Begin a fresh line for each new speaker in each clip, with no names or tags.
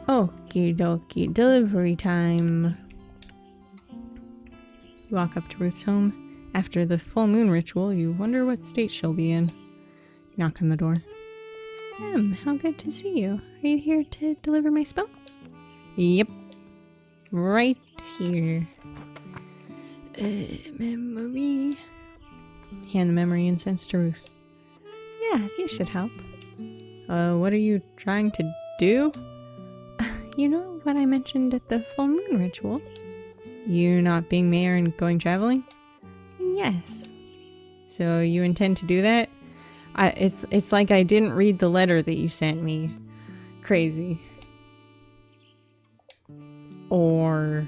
Okie dokie, delivery time. You walk up to Ruth's home. After the full moon ritual, you wonder what state she'll be in. You knock on the door. How good to see you. Are you here to deliver my spell? Yep. Right here. Memory. Hand the memory incense to Ruth. Yeah, these should help. What are you trying to do? You know what I mentioned at the full moon ritual? You not being mayor and going traveling? Yes. So you intend to do that? It's like I didn't read the letter that you sent me. Crazy. Or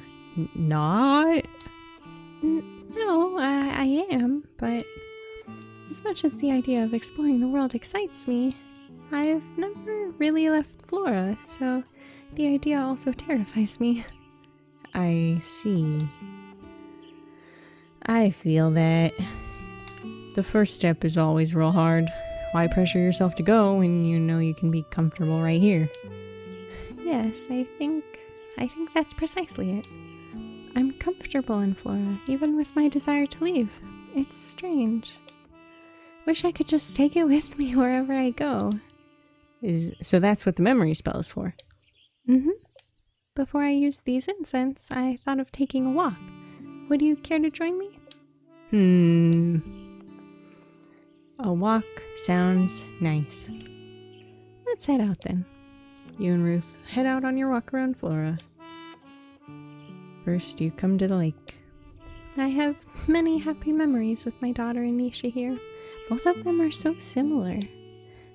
not? No, I am, but as much as the idea of exploring the world excites me, I've never really left Flora, so the idea also terrifies me. I see. I feel that. The first step is always real hard. Why pressure yourself to go when you know you can be comfortable right here? Yes, I think that's precisely it. I'm comfortable in Flora, even with my desire to leave. It's strange. Wish I could just take it with me wherever I go. So that's what the memory spell is for? Mm-hmm. Before I used these incense, I thought of taking a walk. Would you care to join me? A walk sounds nice. Let's head out then. You and Ruth head out on your walk around Flora. First, you come to the lake. I have many happy memories with my daughter and Nisha here. Both of them are so similar.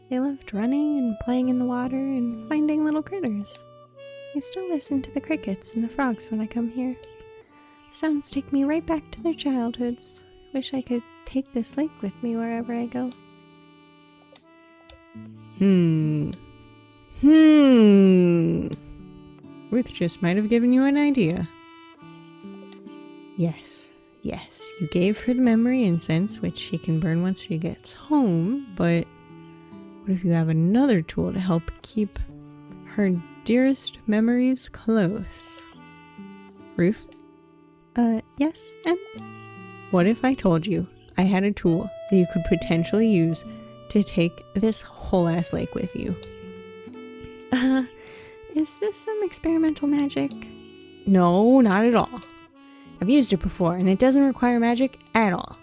They loved running and playing in the water and finding little critters. I still listen to the crickets and the frogs when I come here. The sounds take me right back to their childhoods. Wish I could take this lake with me wherever I go. Ruth just might have given you an idea. Yes, you gave her the memory incense, which she can burn once she gets home, but what if you have another tool to help keep her dearest memories close? Ruth? Yes, Em? What if I told you I had a tool that you could potentially use to take this whole ass lake with you? Is this some experimental magic? No, not at all. I've used it before, and it doesn't require magic at all.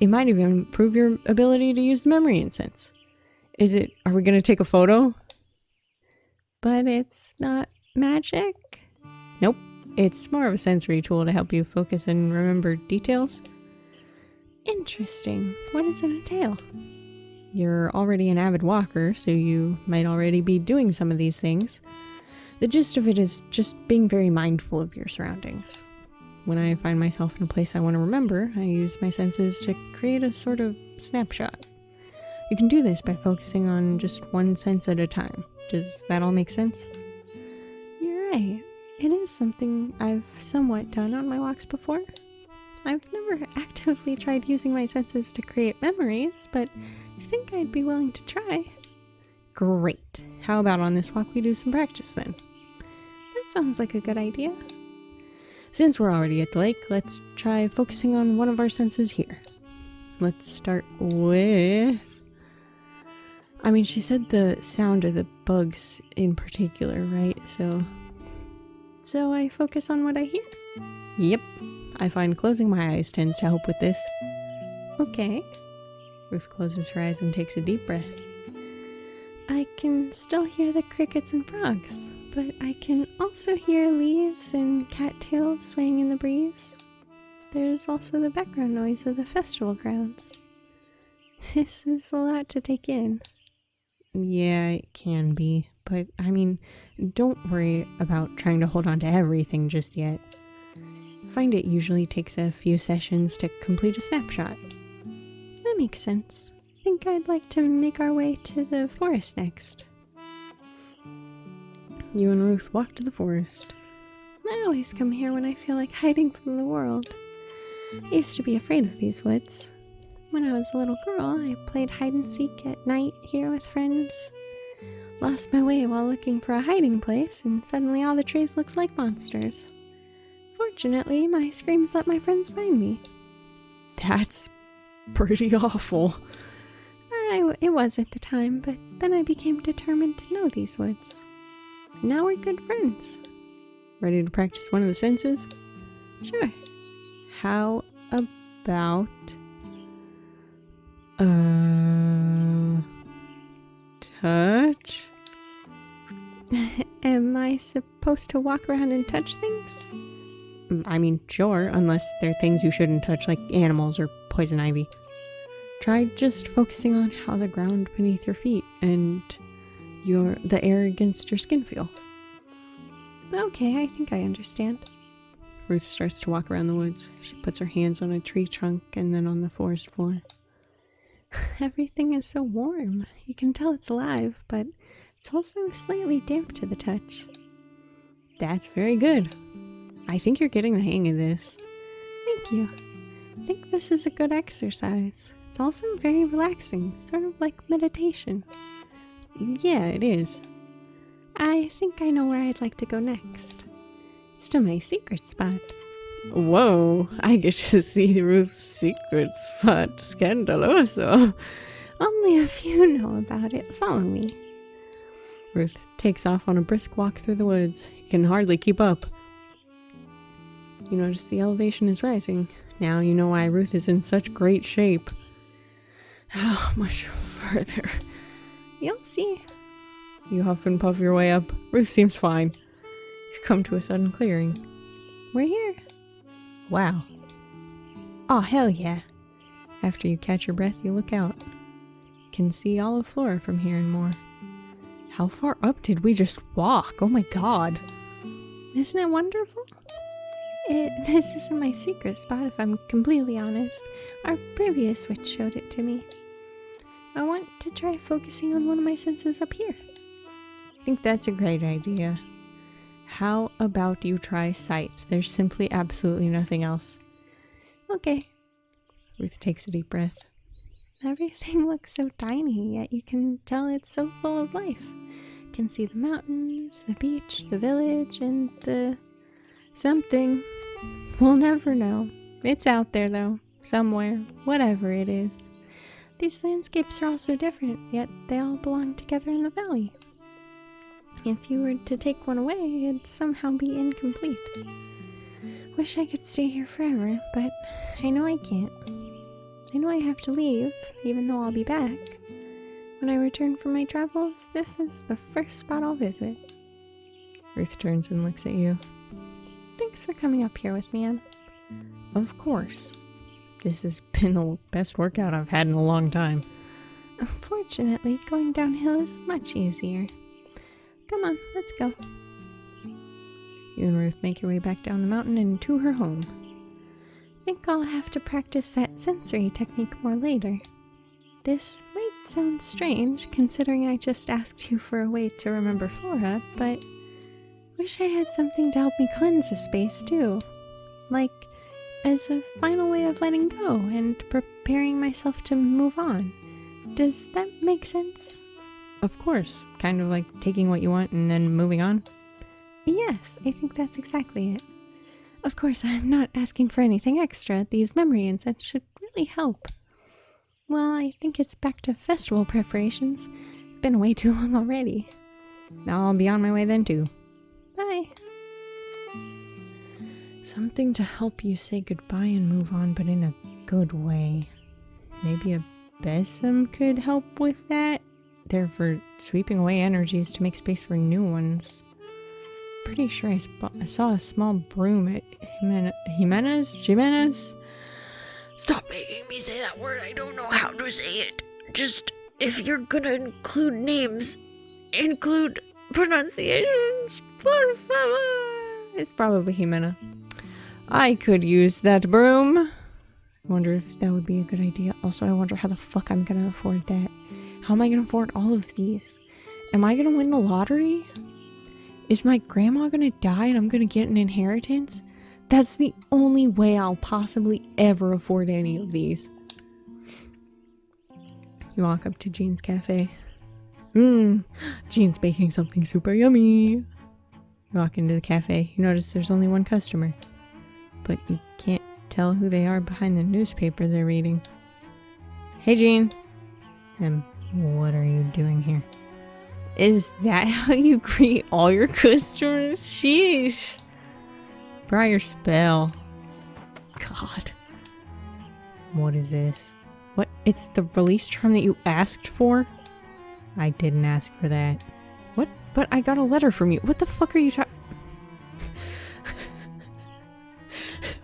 It might even improve your ability to use the memory incense. Are we gonna take a photo? But it's not magic? Nope. It's more of a sensory tool to help you focus and remember details. Interesting. What does it entail? You're already an avid walker, so you might already be doing some of these things. The gist of it is just being very mindful of your surroundings. When I find myself in a place I want to remember, I use my senses to create a sort of snapshot. You can do this by focusing on just one sense at a time. Does that all make sense? You're right. It is something I've somewhat done on my walks before. I've never actively tried using my senses to create memories, but I think I'd be willing to try. Great. How about on this walk we do some practice then? That sounds like a good idea. Since we're already at the lake, let's try focusing on one of our senses here. Let's start with... she said the sound of the bugs in particular, right? So I focus on what I hear? Yep. I find closing my eyes tends to help with this. Okay. Ruth closes her eyes and takes a deep breath. I can still hear the crickets and frogs, but I can also hear leaves and cattails swaying in the breeze. There's also the background noise of the festival grounds. This is a lot to take in. Yeah, it can be, but don't worry about trying to hold on to everything just yet. Find it usually takes a few sessions to complete a snapshot. That makes sense. I think I'd like to make our way to the forest next. You and Ruth walk to the forest. I always come here when I feel like hiding from the world. I used to be afraid of these woods. When I was a little girl, I played hide and seek at night here with friends. Lost my way while looking for a hiding place, and suddenly all the trees looked like monsters. Fortunately, my screams let my friends find me.
That's pretty awful.
It was at the time, but then I became determined to know these woods. Now we're good friends.
Ready to practice one of the senses?
Sure.
How about... touch?
Am I supposed to walk around and touch things?
I mean, sure, unless they're things you shouldn't touch, like animals or poison ivy. Try just focusing on how the ground beneath your feet and the air against your skin feel.
Okay, I think I understand.
Ruth starts to walk around the woods. She puts her hands on a tree trunk and then on the forest floor.
Everything is so warm. You can tell it's alive, but it's also slightly damp to the touch.
That's very good. I think you're getting the hang of this.
Thank you. I think this is a good exercise. It's also very relaxing, sort of like meditation.
Yeah, it is.
I think I know where I'd like to go next. It's to my secret spot.
Whoa, I get to see Ruth's secret spot. Scandaloso.
Only a few know about it. Follow me.
Ruth takes off on a brisk walk through the woods. You can hardly keep up. You notice the elevation is rising. Now you know why Ruth is in such great shape. How much further?
You'll see.
You huff and puff your way up. Ruth seems fine. You come to a sudden clearing.
We're here.
Wow.
Oh, hell yeah.
After you catch your breath, you look out. You can see all of Flora from here and more. How far up did we just walk? Oh my god.
Isn't it wonderful? This isn't my secret spot, if I'm completely honest. Our previous witch showed it to me. I want to try focusing on one of my senses up here.
I think that's a great idea. How about you try sight? There's simply absolutely nothing else.
Okay.
Ruth takes a deep breath.
Everything looks so tiny, yet you can tell it's so full of life. You can see the mountains, the beach, the village, and the... something. We'll never know. It's out there, though. Somewhere. Whatever it is. These landscapes are all so different, yet they all belong together in the valley. If you were to take one away, it'd somehow be incomplete. Wish I could stay here forever, but I know I can't. I know I have to leave, even though I'll be back. When I return from my travels, this is the first spot I'll visit.
Ruth turns and looks at you.
Thanks for coming up here with me, Em.
Of course. This has been the best workout I've had in a long time.
Unfortunately, going downhill is much easier. Come on, let's go.
You and Ruth make your way back down the mountain and to her home.
Think I'll have to practice that sensory technique more later. This might sound strange, considering I just asked you for a way to remember Flora, but wish I had something to help me cleanse the space too. Like, as a final way of letting go and preparing myself to move on. Does that make sense?
Of course. Kind of like taking what you want and then moving on.
Yes, I think that's exactly it. Of course, I'm not asking for anything extra. These memory incense should really help. Well, I think it's back to festival preparations. It's been way too long already.
Now I'll be on my way then too.
Bye.
Something to help you say goodbye and move on, but in a good way. Maybe a besom could help with that? They're for sweeping away energies to make space for new ones. Pretty sure I saw a small broom at Jimenez?
Stop making me say that word. I don't know how to say it. Just, if you're gonna include names, include pronunciations, por favor.
It's probably Jimena. I could use that broom. I wonder if that would be a good idea. Also, I wonder how the fuck I'm gonna afford that. How am I gonna afford all of these? Am I gonna win the lottery? Is my grandma gonna die and I'm gonna get an inheritance? That's the only way I'll possibly ever afford any of these. You walk up to Jean's cafe. Jean's baking something super yummy. You walk into the cafe. You notice there's only one customer, but you can't tell who they are behind the newspaper they're reading. Hey, Jean. What are you doing here? Is that how you greet all your customers? Sheesh. Briar spell. God. What is this? What? It's the release charm that you asked for? I didn't ask for that. What? But I got a letter from you. What the fuck are you talking?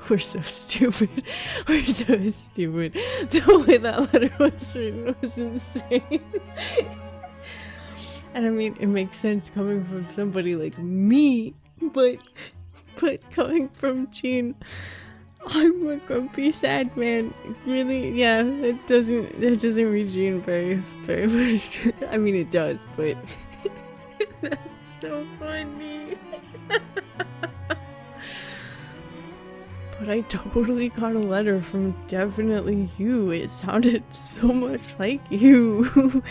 We're so stupid. We're so stupid. The way that letter was written was insane. And I mean, it makes sense coming from somebody like me, but coming from Jean, I'm a grumpy, sad man. Really, yeah, it doesn't read Jean very much. I mean, it does, but that's so funny. But I totally got a letter from definitely you. It sounded so much like you.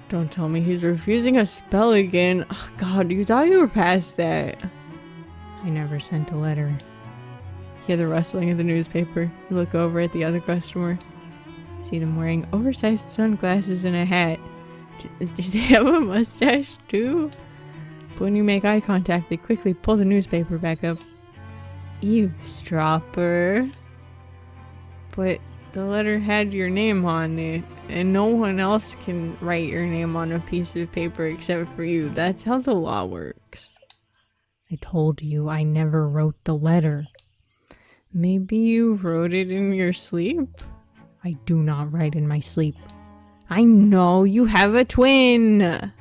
Don't tell me he's refusing a spell again. Oh, God, you thought you were past that. I never sent a letter. You hear the rustling of the newspaper. You look over at the other customer. See them wearing oversized sunglasses and a hat. Do they have a mustache too? But when you make eye contact, they quickly pull the newspaper back up. Eavesdropper. But the letter had your name on it, and no one else can write your name on a piece of paper except for you. That's how the law works. I told you I never wrote the letter. Maybe you wrote it in your sleep? I do not write in my sleep. I know, you have a twin!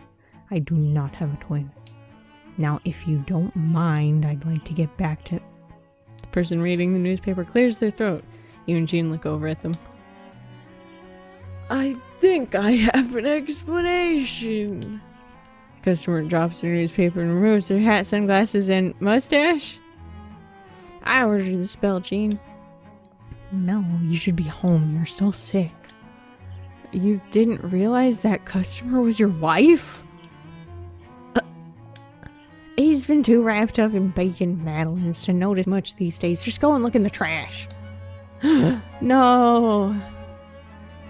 I do not have a twin. Now, if you don't mind, I'd like to get back to... The person reading the newspaper clears their throat. You and Jean look over at them. I think I have an explanation. The customer drops their newspaper and removes their hat, sunglasses, and mustache. I ordered the spell, Jean. No, you should be home. You're still sick. You didn't realize that customer was your wife? He's been too wrapped up in baking madeleines to notice much these days. Just go and look in the trash. No.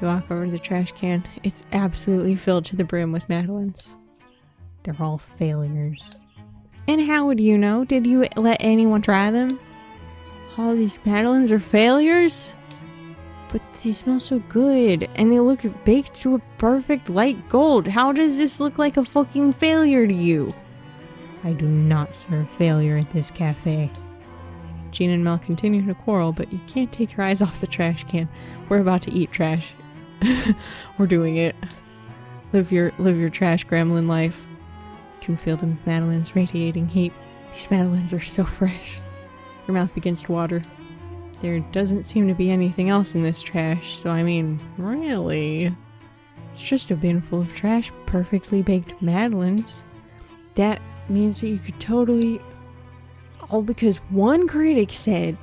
You walk over to the trash can. It's absolutely filled to the brim with madeleines. They're all failures. And how would you know? Did you let anyone try them? All these madeleines are failures? But they smell so good, and they look baked to a perfect light gold. How does this look like a fucking failure to you? I do not serve failure at this cafe. Jean and Mel continue to quarrel, but you can't take your eyes off the trash can. We're about to eat trash. We're doing it. Live your trash gremlin life. You can feel the madeleines radiating heat. These madeleines are so fresh. Your mouth begins to water. There doesn't seem to be anything else in this trash, so I mean, really? It's just a bin full of trash, perfectly baked madeleines. That means that you could totally... All because one critic said.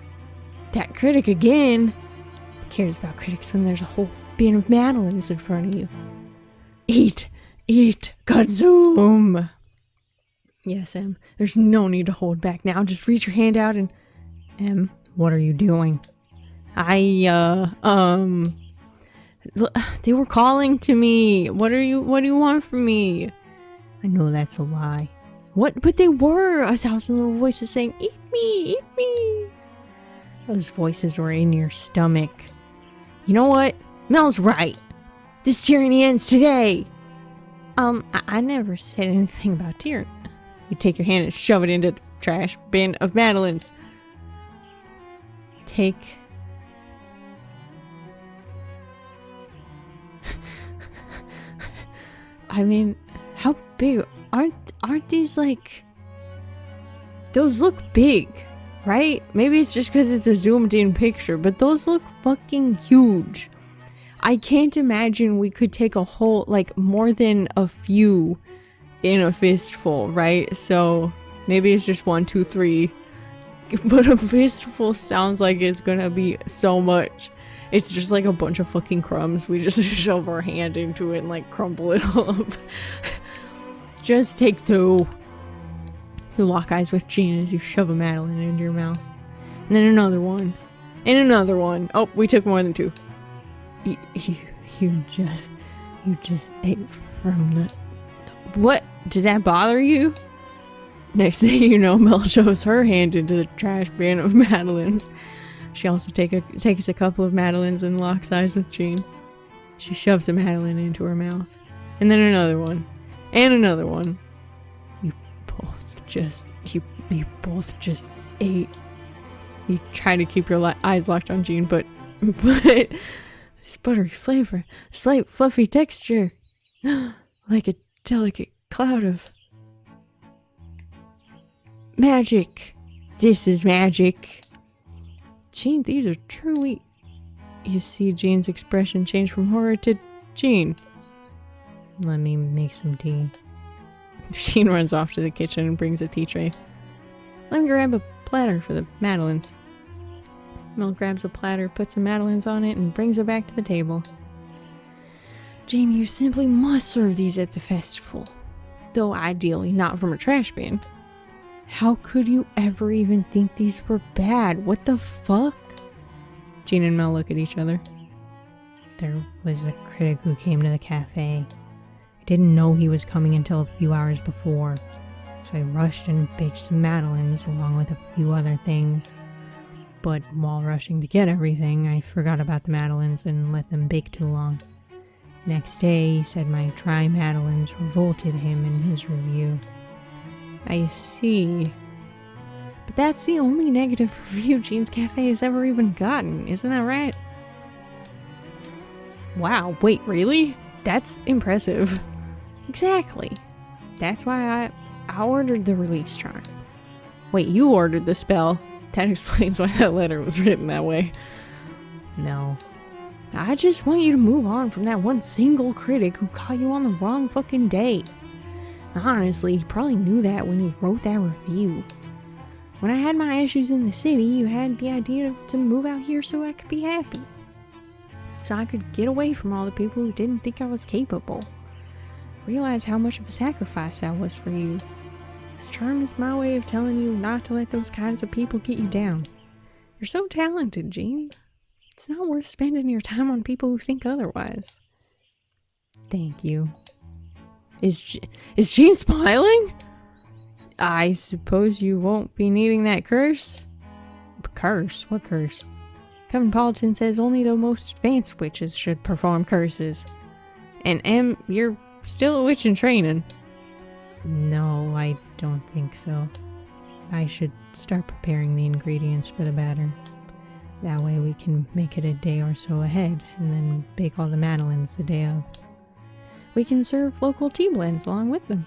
That critic again. Who cares about critics when there's a whole bin of madeleines in front of you? Eat! Consume! Yes, Em. There's no need to hold back now. Just reach your hand out and... Em, what are you doing? They were calling to me. What do you want from me? I know that's a lie. What? But they were 1,000 little voices saying, eat me, eat me. Those voices were in your stomach. You know what? Mel's right. This tyranny ends today. I never said anything about tyranny. You take your hand and shove it into the trash bin of madeleines. Take... I mean, how big... Aren't these like... Those look big, right? Maybe it's just because it's a zoomed in picture, but those look fucking huge. I can't imagine we could take a whole, like, more than a few in a fistful, right? So maybe it's just 1, 2, 3. But a fistful sounds like it's gonna be so much. It's just like a bunch of fucking crumbs. We just shove our hand into it and like crumble it up. Just take two. You lock eyes with Jean as you shove a Madeline into your mouth. And then another one. And another one. Oh, we took more than two. You just ate from the... What? Does that bother you? Next thing you know, Mel shoves her hand into the trash bin of Madeleines. She also takes a couple of Madeleines and locks eyes with Jean. She shoves a Madeline into her mouth. And then another one. And another one. You both just ate. You try to keep your eyes locked on Jean, but this buttery flavor, slight fluffy texture, like a delicate cloud of magic. This is magic. Jean, these are truly... You see Jean's expression change from horror to Jean. Let me make some tea. Jean runs off to the kitchen and brings a tea tray. Let me grab a platter for the Madeleines. Mel grabs a platter, puts some Madeleines on it, and brings it back to the table. Jean, you simply must serve these at the festival. Though ideally not from a trash bin. How could you ever even think these were bad? What the fuck? Jean and Mel look at each other. There was a critic who came to the cafe. I didn't know he was coming until a few hours before, so I rushed and baked some Madeleines along with a few other things. But while rushing to get everything, I forgot about the Madeleines and let them bake too long. Next day, he said my dry Madeleines revolted him in his review. I see. But that's the only negative review Jean's Cafe has ever even gotten, isn't that right? Wow, wait, really? That's impressive. Exactly. That's why I ordered the release charm. Wait, you ordered the spell. That explains why that letter was written that way. No. I just want you to move on from that one single critic who caught you on the wrong fucking day. Honestly, he probably knew that when he wrote that review. When I had my issues in the city, you had the idea to move out here so I could be happy. So I could get away from all the people who didn't think I was capable. Realize how much of a sacrifice that was for you. This charm is my way of telling you not to let those kinds of people get you down. You're so talented, Jean. It's not worth spending your time on people who think otherwise. Thank you. Is Jean smiling? I suppose you won't be needing that curse? Curse? What curse? Kevin Paulton says only the most advanced witches should perform curses. And Em, you're still a witch in training. No, I don't think so. I should start preparing the ingredients for the batter. That way we can make it a day or so ahead, and then bake all the Madeleines the day of. We can serve local tea blends along with them.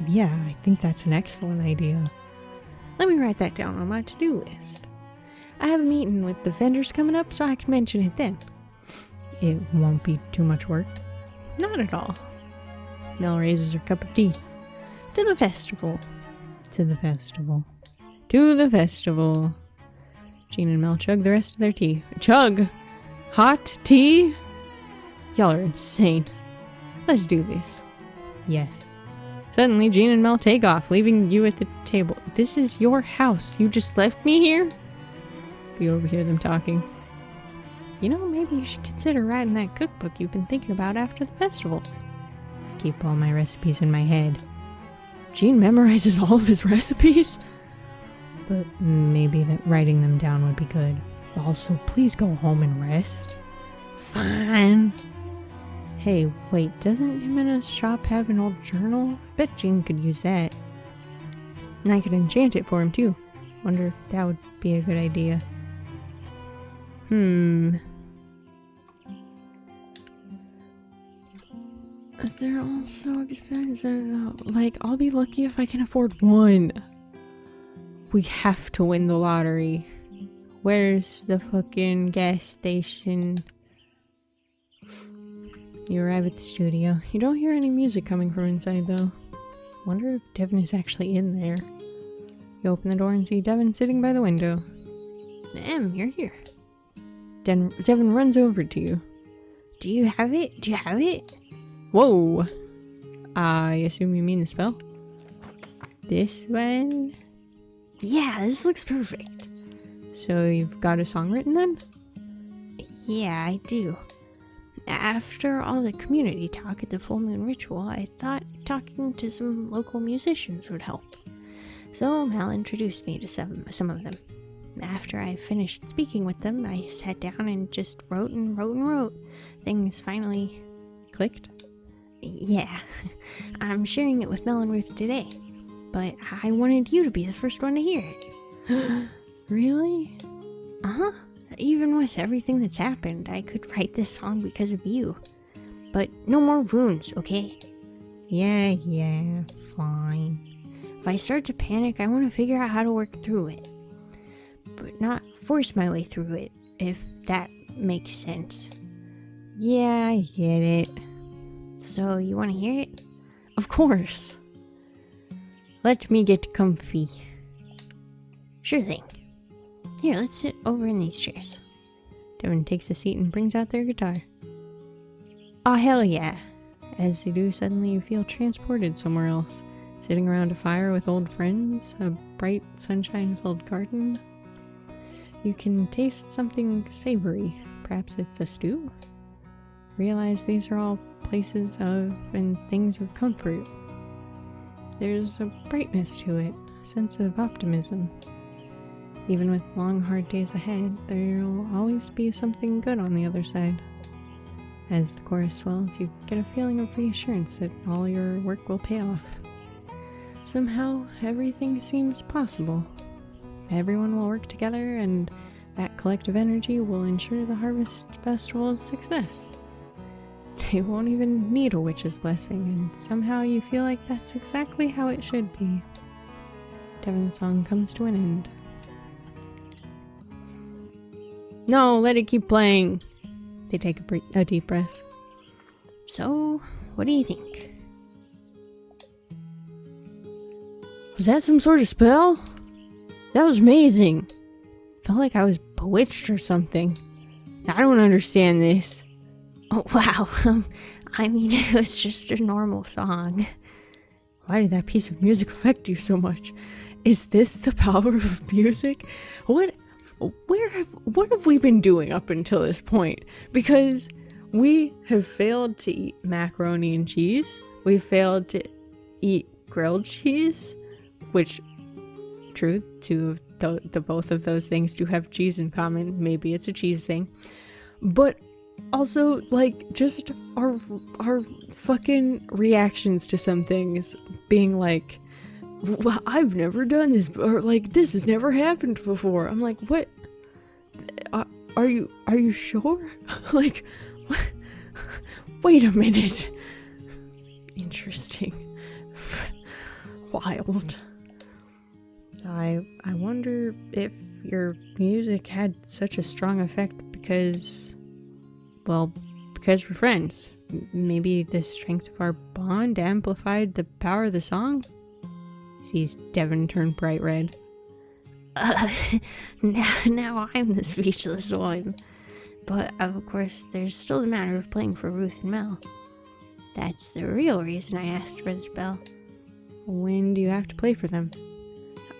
Yeah, I think that's an excellent idea. Let me write that down on my to-do list. I have a meeting with the vendors coming up, so I can mention it then. It won't be too much work? Not at all. Mel raises her cup of tea. To the festival. To the festival. To the festival. Jean and Mel chug the rest of their tea. Chug! Hot tea? Y'all are insane. Let's do this. Yes. Suddenly, Jean and Mel take off, leaving you at the table. This is your house. You just left me here? You overhear them talking. You know, maybe you should consider writing that cookbook you've been thinking about after the festival. Keep all my recipes in my head. Jean memorizes all of his recipes? But maybe that writing them down would be good. Also, please go home and rest. Fine. Hey, wait, doesn't Jimena's shop have an old journal? I bet Jean could use that. And I could enchant it for him too. Wonder if that would be a good idea. They're all so expensive though. Like, I'll be lucky if I can afford one. We have to win the lottery. Where's the fucking gas station? You arrive at the studio. You don't hear any music coming from inside though. Wonder if Devin is actually in there. You open the door and see Devin sitting by the window. Em, you're here. Devin runs over to you.
Do you have it? Do you have it?
Whoa! I assume you mean the spell? This one?
Yeah, this looks perfect.
So you've got a song written then?
Yeah, I do. After all the community talk at the full moon ritual, I thought talking to some local musicians would help. So Mel introduced me to some of them. After I finished speaking with them, I sat down and just wrote and wrote and wrote. Things finally
Clicked?
Yeah, I'm sharing it with Mel and Ruth today, but I wanted you to be the first one to hear it.
Really?
Uh-huh. Even with everything that's happened, I could write this song because of you. But no more runes, okay?
Yeah, fine.
If I start to panic, I want to figure out how to work through it. But not force my way through it, if that makes sense.
Yeah, I get it.
So, you want to hear it?
Of course. Let me get comfy.
Sure thing. Here, let's sit over in these chairs.
Devin takes a seat and brings out their guitar. Oh, hell yeah. As they do, suddenly you feel transported somewhere else. Sitting around a fire with old friends, a bright, sunshine-filled garden. You can taste something savory. Perhaps it's a stew? Realize these are all places of and things of comfort. There's a brightness to it, a sense of optimism. Even with long, hard days ahead, there'll always be something good on the other side. As the chorus swells, you get a feeling of reassurance that all your work will pay off. Somehow, everything seems possible. Everyone will work together, and that collective energy will ensure the Harvest Festival's success. They won't even need a witch's blessing, and somehow you feel like that's exactly how it should be. Devin's song comes to an end. No, let it keep playing. They take a deep breath.
So, what do you think?
Was that some sort of spell? That was amazing. Felt like I was bewitched or something. I don't understand this.
Oh, wow. I mean, it was just a normal song.
Why did that piece of music affect you so much? Is this the power of music? What have we been doing up until this point? Because we have failed to eat macaroni and cheese. We failed to eat grilled cheese, which, true, two of the both of those things do have cheese in common. Maybe it's a cheese thing. But also, like, just our fucking reactions to some things being like, well, I've never done this, or like, this has never happened before. I'm like, what? Are you sure? Like, what? Wait a minute. Interesting. Wild. I wonder if your music had such a strong effect because we're friends. Maybe the strength of our bond amplified the power of the song? Sees Devin turn bright red.
Now I'm the speechless one. But, of course, there's still the matter of playing for Ruth and Mel. That's the real reason I asked for the spell.
When do you have to play for them?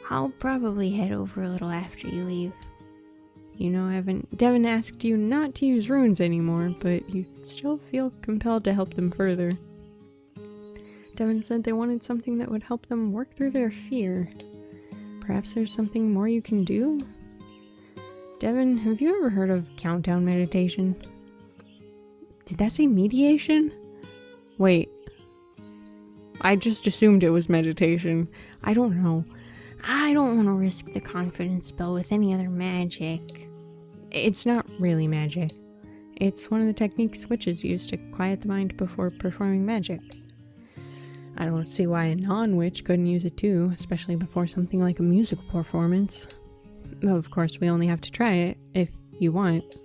I'll probably head over a little after you leave.
You know, Devin asked you not to use runes anymore, but you still feel compelled to help them further. Devin said they wanted something that would help them work through their fear. Perhaps there's something more you can do? Devin, have you ever heard of countdown meditation? Did that say mediation? Wait. I just assumed it was meditation. I don't know.
I don't want to risk the confidence spell with any other magic.
It's not really magic. It's one of the techniques witches use to quiet the mind before performing magic. I don't see why a non-witch couldn't use it too, especially before something like a musical performance. Of course, we only have to try it, if you want.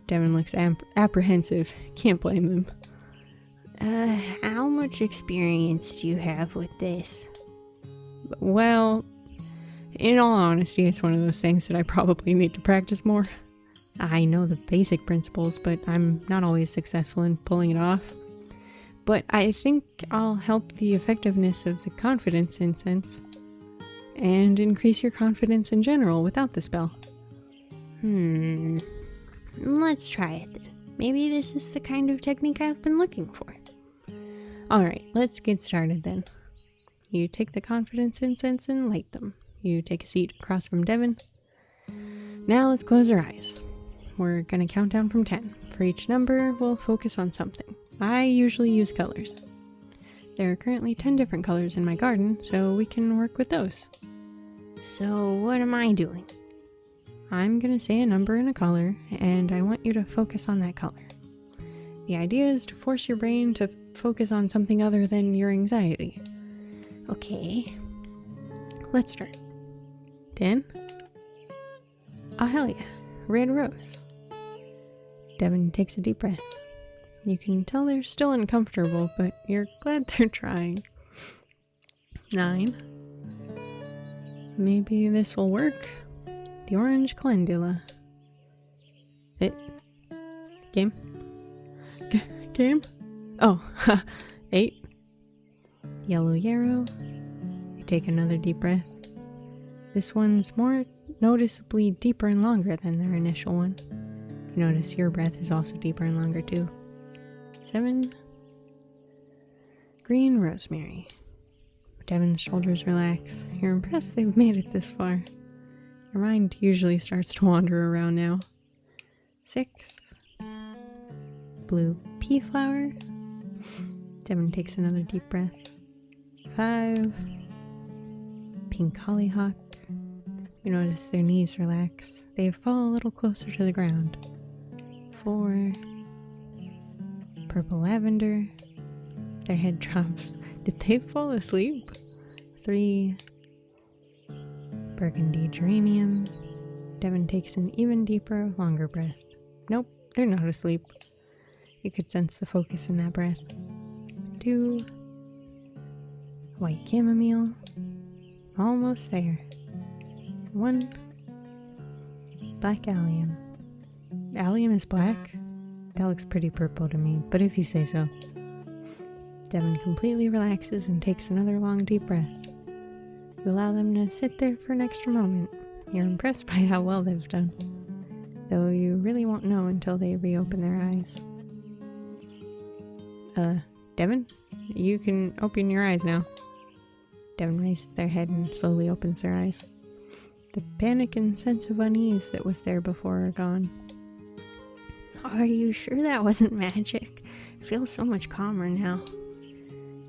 Devin looks apprehensive. Can't blame them.
How much experience do you have with this?
Well, in all honesty, it's one of those things that I probably need to practice more.
I know the basic principles, but I'm not always successful in pulling it off. But I think I'll help the effectiveness of the confidence incense and increase your confidence in general without the spell.
Let's try it then. Maybe this is the kind of technique I've been looking for.
Alright, let's get started then. You take the confidence incense and light them. You take a seat across from Devin. Now let's close our eyes. We're gonna count down from 10. For each number, we'll focus on something. I usually use colors. There are currently 10 different colors in my garden, so we can work with those.
So what am I doing?
I'm gonna say a number and a color, and I want you to focus on that color. The idea is to force your brain to focus on something other than your anxiety.
Okay.
Let's start. 10. Oh, hell yeah. Red rose. Devin takes a deep breath. You can tell they're still uncomfortable, but you're glad they're trying. 9. Maybe this will work. The orange calendula. Game? Game? Oh, 8. Yellow yarrow. You take another deep breath. This one's more noticeably deeper and longer than their initial one. You notice your breath is also deeper and longer too. 7. Green rosemary. Devin's shoulders relax. You're impressed they've made it this far. Your mind usually starts to wander around now. 6. Blue pea flower. Devin takes another deep breath. 5. Pink hollyhock. You notice their knees relax. They fall a little closer to the ground. 4. Purple lavender. Their head drops. Did they fall asleep? 3. Burgundy geranium. Devin takes an even deeper, longer breath. Nope, they're not asleep. You could sense the focus in that breath. 2. White chamomile. Almost there. 1. Black allium. Allium is black? That looks pretty purple to me, but if you say so. Devin completely relaxes and takes another long deep breath. You allow them to sit there for an extra moment. You're impressed by how well they've done. Though you really won't know until they reopen their eyes. Devin? You can open your eyes now. Devin raises their head and slowly opens their eyes. The panic and sense of unease that was there before are gone.
Are you sure that wasn't magic? I feel so much calmer now.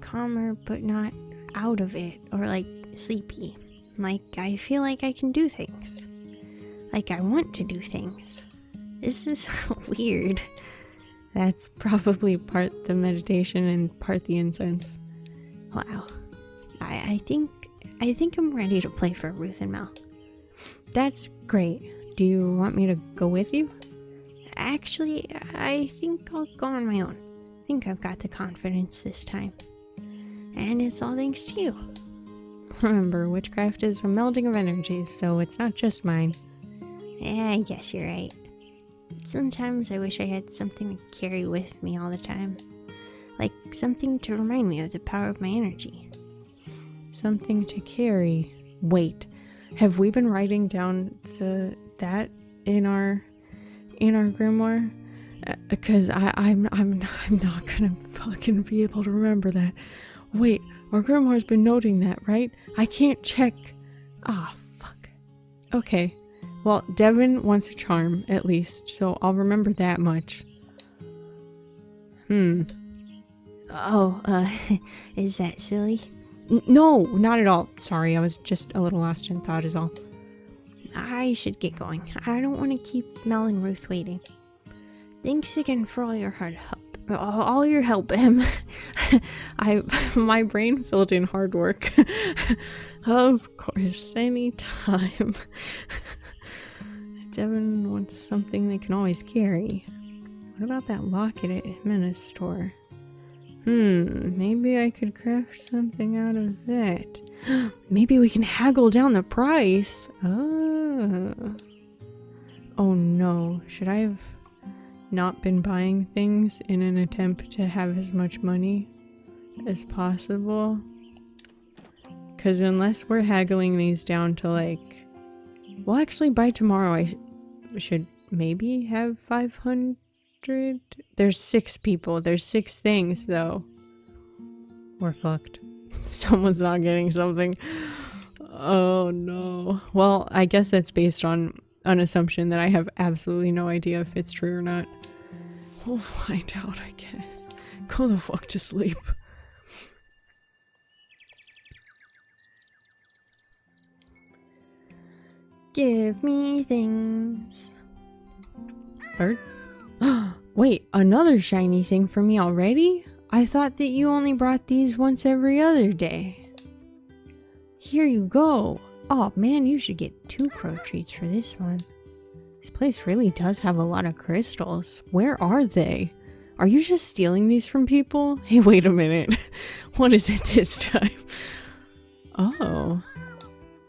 Calmer, but not out of it, or like sleepy. Like I feel like I can do things. Like I want to do things. This is weird.
That's probably part the meditation and part the incense.
Wow. I think I'm ready to play for Ruth and Mel.
That's great. Do you want me to go with you?
Actually, I think I'll go on my own. I think I've got the confidence this time. And it's all thanks to you.
Remember, witchcraft is a melding of energies, so it's not just mine.
Yeah, I guess you're right. Sometimes I wish I had something to carry with me all the time. Like something to remind me of the power of my energy.
Something to carry. Wait, have we been writing down that in our grimoire? Because I'm not gonna fucking be able to remember that. Wait, our grimoire's been noting that, right? I can't check. Fuck. Okay. Well, Devin wants a charm, at least, so I'll remember that much.
Oh, is that silly?
No, not at all. Sorry, I was just a little lost in thought is all.
I should get going. I don't want to keep Mel and Ruth waiting. Thanks again for all your hard help. All your help, Em.
My brain filled in hard work. Of course, anytime. Devin wants something they can always carry. What about that locket at Jimena's store? Maybe I could craft something out of that. Maybe we can haggle down the price.
Oh no, should I have not been buying things in an attempt to have as much money as possible? Because unless we're haggling these down to like... Well, actually, by tomorrow I should maybe have 500? There's 6 people. There's 6 things, though. We're fucked. Someone's not getting something. Oh, no. Well, I guess that's based on an assumption that I have absolutely no idea if it's true or not. We'll find out, I guess. Go the fuck to sleep.
Give me things.
Bird? Wait, another shiny thing for me already? I thought that you only brought these once every other day. Here you go. Oh man, you should get 2 crow treats for this one. This place really does have a lot of crystals. Where are they? Are you just stealing these from people? Hey, wait a minute. What is it this time? Oh.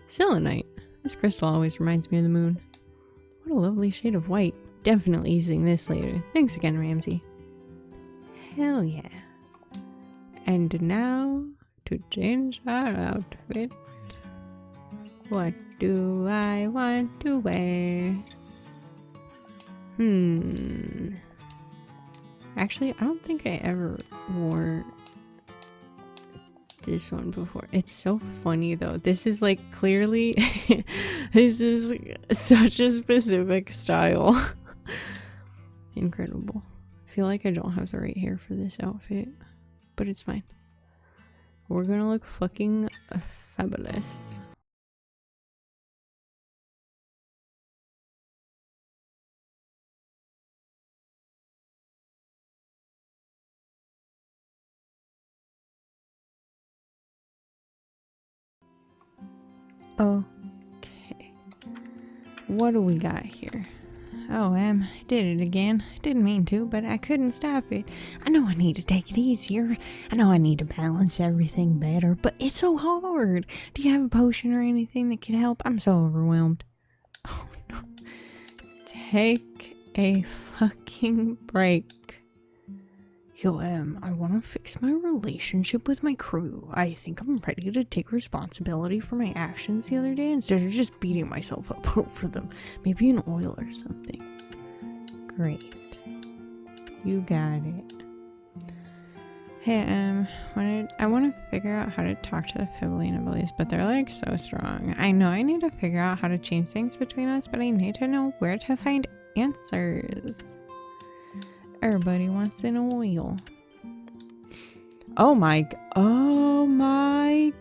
Selenite. This crystal always reminds me of the moon. What a lovely shade of white. Definitely using this later. Thanks again, Ramsey. Hell yeah. And now, to change our outfit. What do I want to wear? Actually, I don't think I ever wore this one before. It's so funny though. This is like clearly this is such a specific style. Incredible. I feel like I don't have the right hair for this outfit, but it's fine. We're gonna look fucking fabulous. Okay. What do we got here? Oh, did it again. Didn't mean to, but I couldn't stop it. I know I need to take it easier. I know I need to balance everything better, but it's so hard. Do you have a potion or anything that can help? I'm so overwhelmed. Oh, no. Take a fucking break. Yo, I want to fix my relationship with my crew. I think I'm ready to take responsibility for my actions the other day instead of just beating myself up over them. Maybe an oil or something. Great. You got it. Hey, I want to figure out how to talk to the Fibbolina bullies, but they're like so strong. I know I need to figure out how to change things between us, but I need to know where to find answers. Everybody wants an oil. Oh my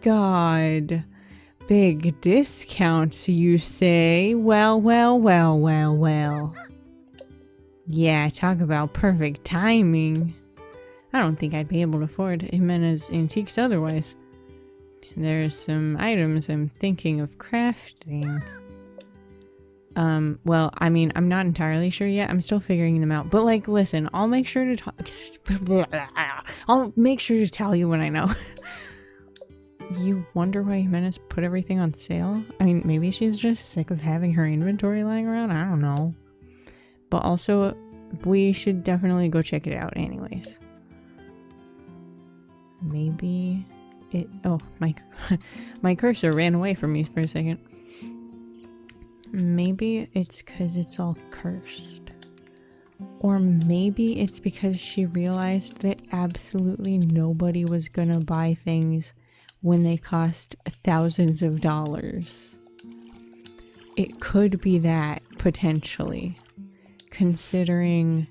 god. Big discounts, you say? Well. Yeah, talk about perfect timing. I don't think I'd be able to afford Jimena's antiques otherwise. There's some items I'm thinking of crafting. Well, I mean, I'm not entirely sure yet. I'm still figuring them out. But, like, listen, I'll make sure to tell you when I know. You wonder why Jimena's put everything on sale? I mean, maybe she's just sick of having her inventory lying around. I don't know. But also, we should definitely go check it out anyways. Maybe it... Oh, my cursor ran away from me for a second. Maybe it's because it's all cursed. Or maybe it's because she realized that absolutely nobody was gonna buy things when they cost thousands of dollars. It could be that, potentially. Considering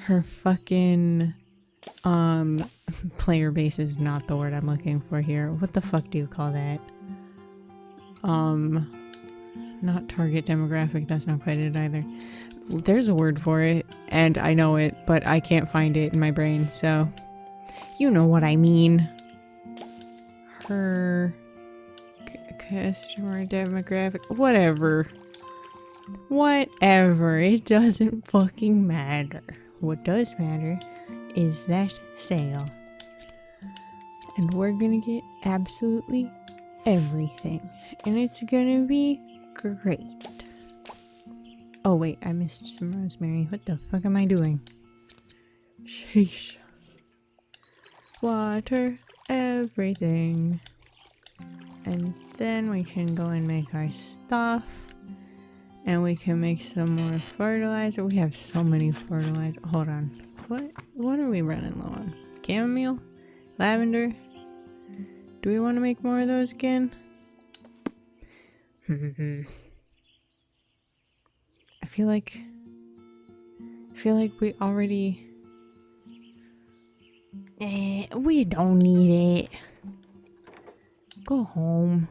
her fucking, player base is not the word I'm looking for here. What the fuck do you call that? Not target demographic, that's not quite it either. There's a word for it, and I know it, but I can't find it in my brain, so... You know what I mean. Her... customer demographic... Whatever. It doesn't fucking matter. What does matter is that sale. And we're gonna get absolutely everything. And it's gonna be... great. Oh wait, I missed some rosemary. What the fuck am I doing? Sheesh. Water everything. And then we can go and make our stuff. And we can make some more fertilizer. We have so many fertilizer. Hold on. What are we running low on? Chamomile? Lavender? Do we want to make more of those again? I feel like we already... we don't need it. Go home.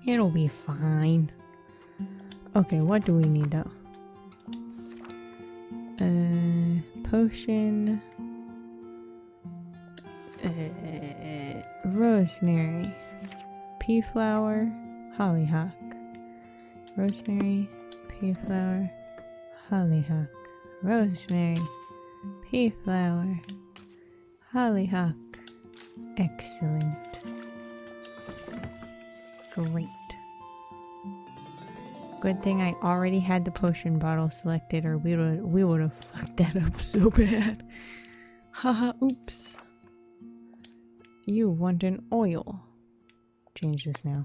It'll be fine. Okay, what do we need though? Potion. Rosemary. Pea flower. Hollyhock. Rosemary. Pea flower. Hollyhock. Rosemary. Pea flower. Hollyhock. Excellent. Great. Good thing I already had the potion bottle selected, or we would have fucked that up so bad. Haha, oops. You want an oil. Change this now.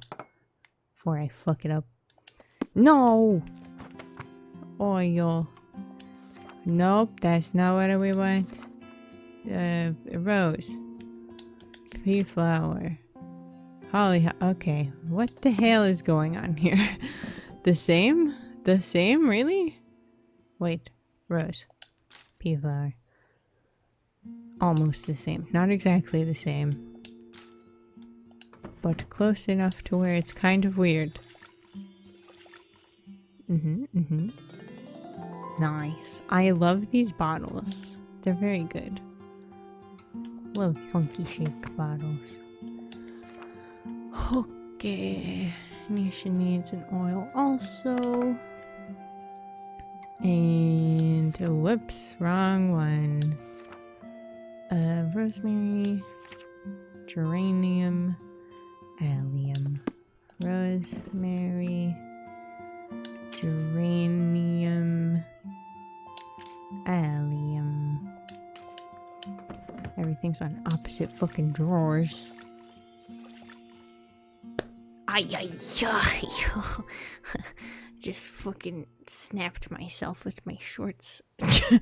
Before I fuck it up. No! Oil. Nope, that's not what we want. Rose. Pea flower. Holly. Okay, what the hell is going on here? The same? The same? Really? Wait. Rose. Pea flower. Almost the same. Not exactly the same. But close enough to where it's kind of weird. Nice. I love these bottles. They're very good. Love funky shaped bottles. Okay. Nisha needs an oil also. And whoops, wrong one. Rosemary, geranium, allium. Rosemary, geranium, allium. Everything's on opposite fucking drawers. Ay. Just fucking snapped myself with my shorts. I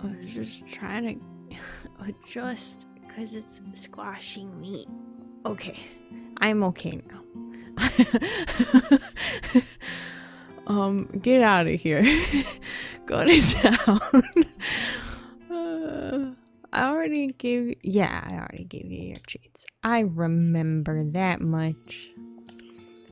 was just trying to adjust because it's squashing me. Okay, I'm okay now. Get out of here. Go to town. I already gave you your treats. I remember that much.